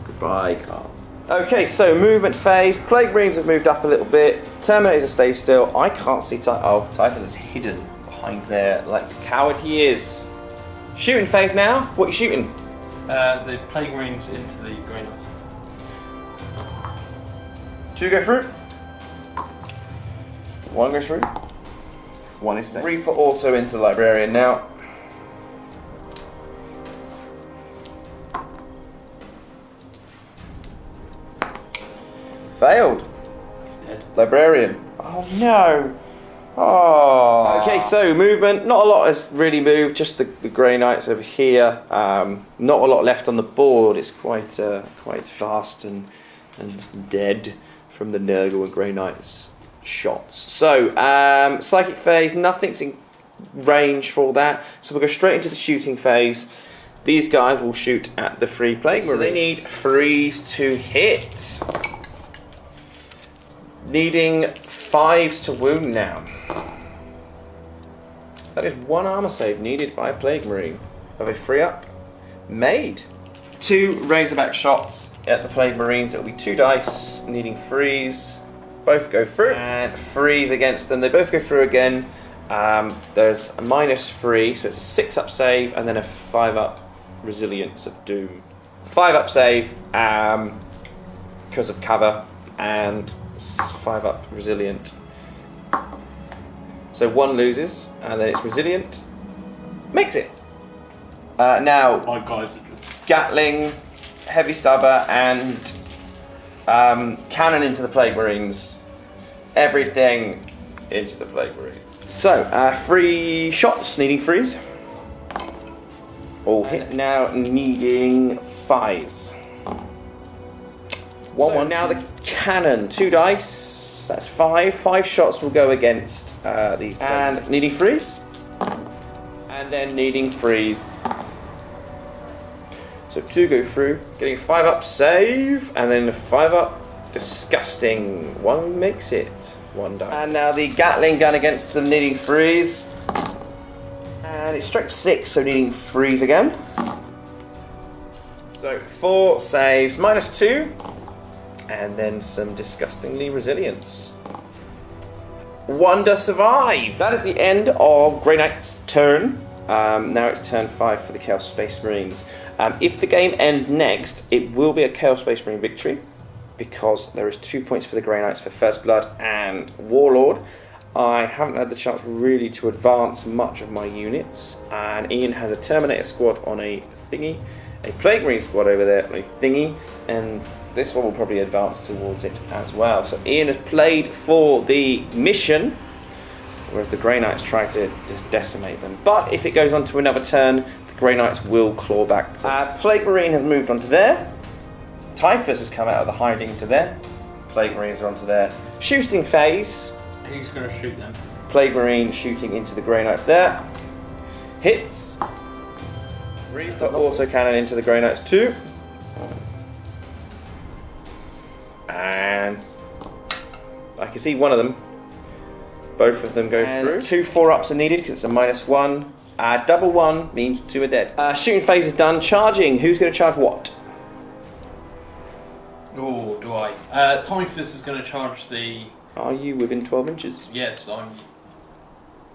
Goodbye, Carl. Okay, so movement phase. Plague Marines have moved up a little bit. Terminators have stayed still. I can't see Typhus is hidden behind there like the coward he is. Shooting phase now. What are you shooting? The Plague Marines into the Grey Knights. 2 go through. 1 goes through. 1 is safe. Reaper auto into the Librarian now. Failed. He's dead. Librarian. Oh no. Oh. Okay, so movement. Not a lot has really moved. Just the Grey Knights over here. Not a lot left on the board. It's quite fast and dead from the Nurgle and Grey Knights shots. So psychic phase. Nothing's in range for all that. So we'll go straight into the shooting phase. These guys will shoot at the free Plague Marines. So they need 3s to hit. Needing 5s to wound now. That is 1 armor save needed by a Plague Marine. Of a 3-up made. 2 Razorback shots at the Plague Marines. It'll be 2 dice, needing 3s. Both go through. And 3s against them. They both go through again. There's a -3, so it's a 6-up save, and then a 5-up Resilience of Doom. 5-up save because of cover, and 5-up resilient. So 1 loses, and then it's resilient. Makes it. Now, My guys are just... Gatling, Heavy Stubber, and cannon into the Plague Marines. Everything into the Plague Marines. So, 3 shots, needing 3s. All hit. Now needing 5s. 1-1. Now the cannon, 2 dice. That's 5. 5 shots will go against these. And needing 3s. And then needing 3s. So 2 go through, getting a 5-up save, and then a 5-up. Disgusting. 1 makes it. 1 dice. And now the Gatling gun against them, needing 3s. And it's strength 6, so needing 3s again. So 4 saves, -2. And then some disgustingly resilience. 1 does survive. That is the end of Grey Knight's turn. Now it's turn 5 for the Chaos Space Marines. If the game ends next, it will be a Chaos Space Marine victory, because there is 2 points for the Grey Knights for First Blood and Warlord. I haven't had the chance really to advance much of my units, and Ian has a Terminator squad on a thingy, a Plague Marine squad over there on a thingy, and this one will probably advance towards it as well. So Ian has played for the mission, whereas the Grey Knights try to just decimate them. But if it goes on to another turn, the Grey Knights will claw back. Plague Marine has moved on to there. Typhus has come out of the hiding to there. Plague Marines are onto there. Shooting phase. Who's going to shoot them? Plague Marine shooting into the Grey Knights there. Hits. The autocannon into the Grey Knights too. And I can see one of them. Both of them go through. 2 4-ups are needed because it's a -1. Double 1 means 2 are dead. Shooting phase is done. Charging. Who's going to charge what? Oh, do I? Typhus is going to charge the... Are you within 12 inches? Yes, I'm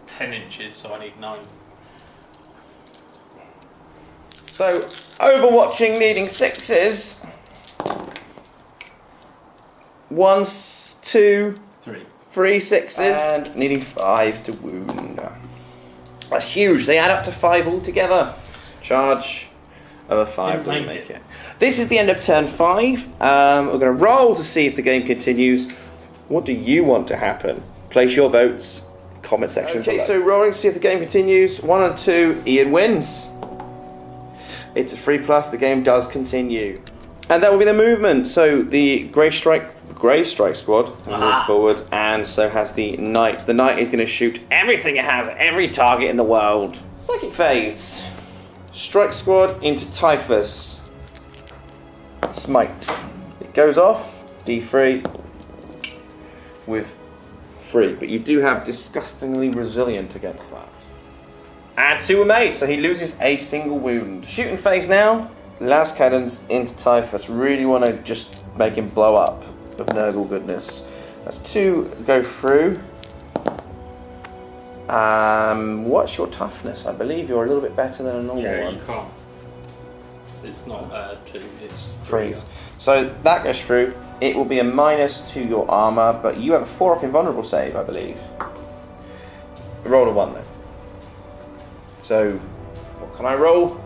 10 inches, so I need 9. So, overwatching needing 6s. 1, 2, 3 6s. And needing 5s to wound. That's huge. They add up to 5 altogether. Charge of a 5 Didn't will make it. This is the end of turn 5. We're going to roll to see if the game continues. What do you want to happen? Place your votes. Comment section below. Okay, so rolling to see if the game continues. 1 and 2, Ian wins. It's a 3+, the game does continue. And that will be the movement. So the Grey Strike squad will move forward, and so has the Knight. The Knight is going to shoot everything it has, every target in the world. Psychic phase. Strike squad into Typhus. Smite. It goes off, D3 with 3, but you do have disgustingly resilient against that. And 2 were made, so he loses a single wound. Shooting phase now. Last cannons into Typhus. Really want to just make him blow up of Nurgle goodness. That's 2 go through. What's your toughness? I believe you're a little bit better than a normal one. Yeah, you can't. It's not 2, it's 3. So that goes through. It will be a minus to your armour, but you have a 4-up invulnerable save, I believe. Roll a 1 though. So, what can I roll?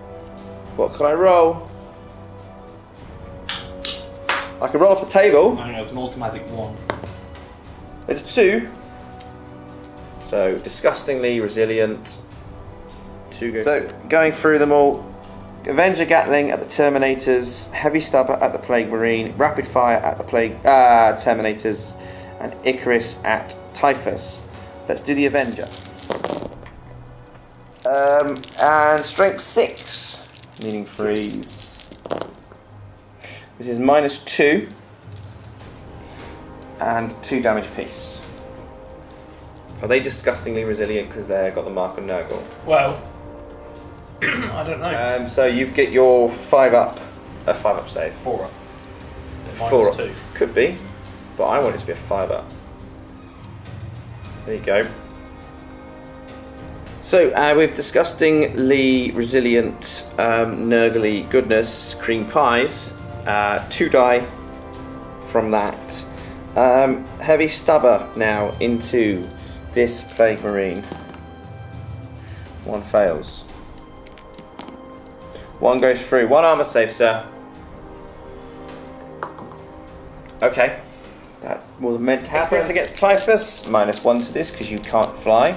What can I roll? I can roll off the table. I think it's an automatic 1. It's a 2. So, disgustingly resilient. 2 go. So, going through them all. Avenger Gatling at the Terminators, Heavy Stubber at the Plague Marine, Rapid Fire at the Terminators, and Icarus at Typhus. Let's do the Avenger. And Strength 6, needing freeze. This is -2 and 2 damage piece. Are they disgustingly resilient because they've got the mark of Nurgle? Well, I don't know. So you get your 5-up, a 5-up save. 4-up. 4-up. -2. Could be, but I want it to be a 5-up. There you go. So with disgustingly resilient Nurgly goodness, cream pies, 2 die from that. Heavy Stubber now into this Plague Marine. 1 fails. 1 goes through. 1 armor save, sir. Okay. That was meant to happen. Icarus against Typhus. -1 to this because you can't fly.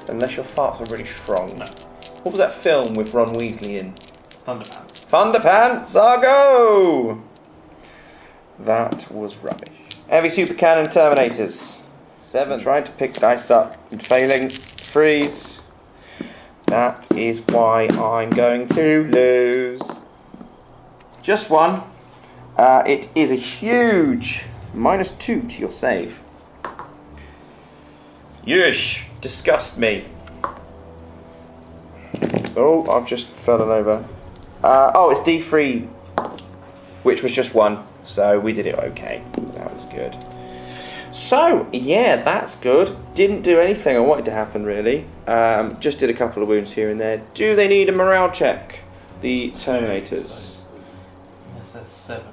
Unless your farts are really strong. No. What was that film with Ron Weasley in? Thunderpants. Thunderpants, Argo! That was rubbish. Heavy Super Cannon Terminators. 7. Trying to pick dice up and failing. Freeze. That is why I'm going to lose. Just 1. It is a huge -2 to your save. Yush! Disgust me. Oh, I've just fallen over. Oh, it's D3, which was just 1, so we did it okay. That was good. So, yeah, that's good. Didn't do anything I wanted to happen, really. Just did a couple of wounds here and there. Do they need a morale check? The Terminators. Yes, that's 7.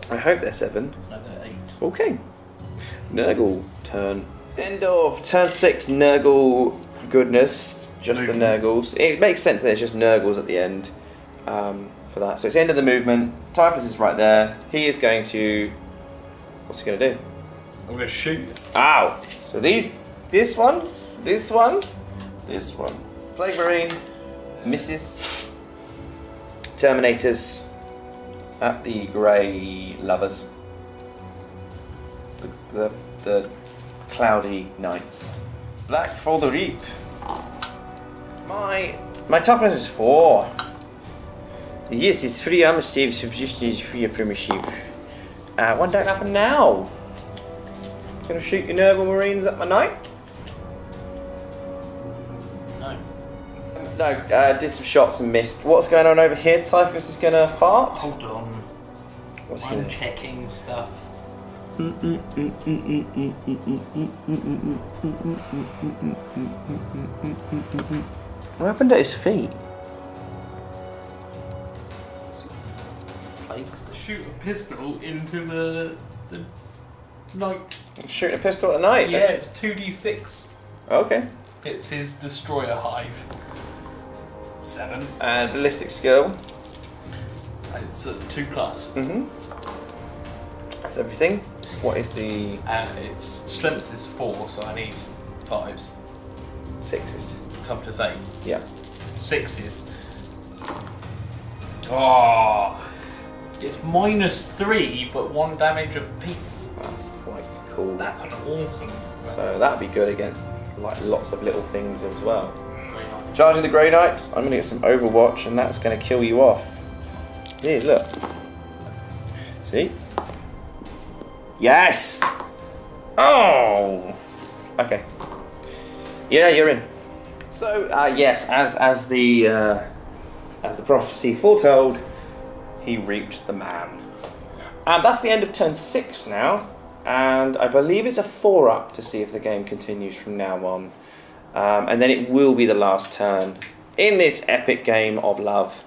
I hope they're 7. No, they're 8. Okay. Nurgle turn. End of turn 6 Nurgle goodness. Just the Nurgles. It makes sense that it's just Nurgles at the end for that. So it's end of the movement. Typhus is right there. He is going to... What's he going to do? I'm going to shoot you. Ow! So this one, this one, this one. Plague Marine misses. Terminators at the grey lovers. The cloudy knights. Black for the reap. My toughness is 4. Yes, it's 3 armor saves, subsistence is 3 premiership. What don't happen now? Gonna shoot your Nurgle Marines at my knight? No. No, did some shots and missed. What's going on over here? Typhus is gonna fart? Hold on. What's he I'm gonna do? checking stuff. What happened at his feet? Likes to shoot a pistol into the knight. Shooting a pistol at the knight? Yeah, it's 2d6. Okay. It's his destroyer hive. 7. And ballistic skill. It's 2+. That's everything. What is the... Its strength is 4, so I need 5s. 6s? Toughness 8. Yeah. 6s. Oh, it's -3, but 1 damage apiece. That's quite cool. That's an awesome. So that'd be good against like lots of little things as well. Grey Knight. Charging the Grey Knights, I'm going to get some Overwatch and that's going to kill you off. Here, look. See? Yes! Oh! Okay. Yeah, you're in. So, yes, as the prophecy foretold, he reaped the man. And that's the end of turn 6 now. And I believe it's a 4-up to see if the game continues from now on. And then it will be the last turn in this epic game of love,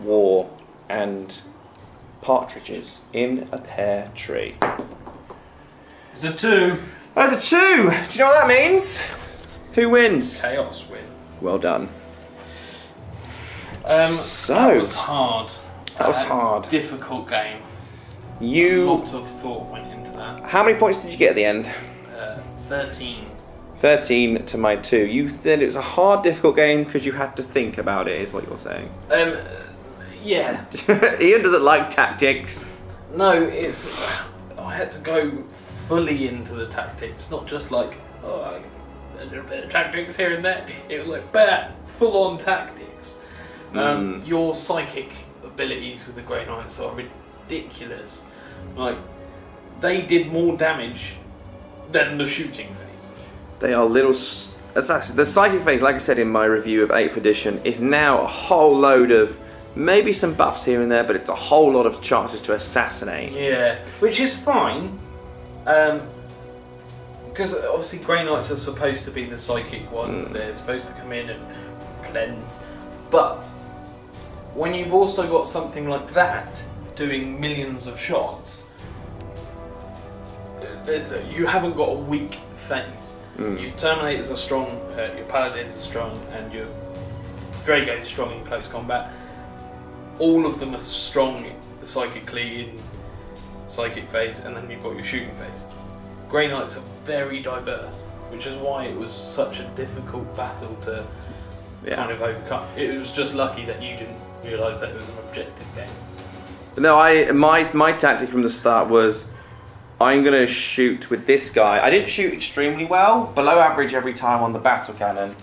war, and partridges in a pear tree. It's a 2. That's a 2! Do you know what that means? Who wins? Chaos win. Well done. So that was hard. That was hard. Difficult game. A You. lot of thought went into that. How many points did you get at the end? 13. 13 to my 2. You said it was a hard, difficult game because you had to think about it, is what you're saying. Yeah. Ian doesn't like tactics. No, it's. I had to go fully into the tactics, not just like a little bit of tactics here and there. It was like full on tactics. Your psychic abilities with the Grey Knights are ridiculous. Like, they did more damage than the shooting phase. They are little. That's actually the psychic phase. Like I said in my review of 8th edition, is now a whole load of maybe some buffs here and there, but it's a whole lot of chances to assassinate. Yeah, which is fine. Because obviously Grey Knights are supposed to be the psychic ones. They're supposed to come in and cleanse. But when you've also got something like that doing millions of shots, you haven't got a weak phase. Your Terminators are strong, your Paladins are strong, and your Drago is strong in close combat. All of them are strong psychically in psychic phase, and then you've got your shooting phase. Grey Knights are very diverse, which is why it was such a difficult battle to kind of overcome. It was just lucky that you didn't realise that it was an objective game. No, my tactic from the start was I'm going to shoot with this guy. I didn't shoot extremely well, below average every time on the battle cannon.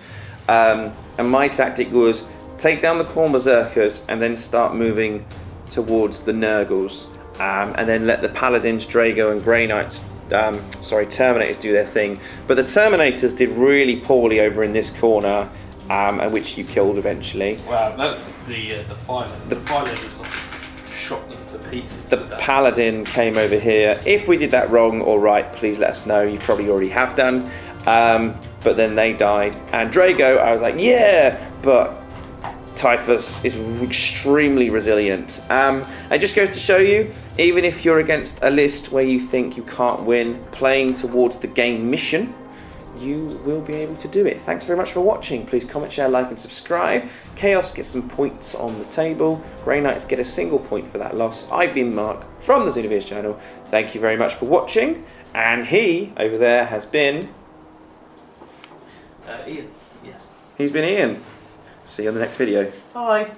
And my tactic was take down the core berserkers and then start moving towards the Nurgles. And then let the Paladins, Drago and Grey Knights, Terminators do their thing. But the Terminators did really poorly over in this corner, and which you killed eventually. Wow, that's the Defiler. The Defiler just shot them to pieces. The Paladin came over here. If we did that wrong or right, please let us know. You probably already have done. But then they died. And Drago, I was like, yeah, but Typhus is extremely resilient. It just goes to show you, even if you're against a list where you think you can't win, playing towards the game mission you will be able to do it. Thanks very much for watching. Please comment, share, like and subscribe. Chaos gets some points on the table. Grey Knights get a single point for that loss. I've been Mark from the Xenoviers channel. Thank you very much for watching. And he, over there, has been... Ian, yes. He's been Ian. See you on the next video. Bye.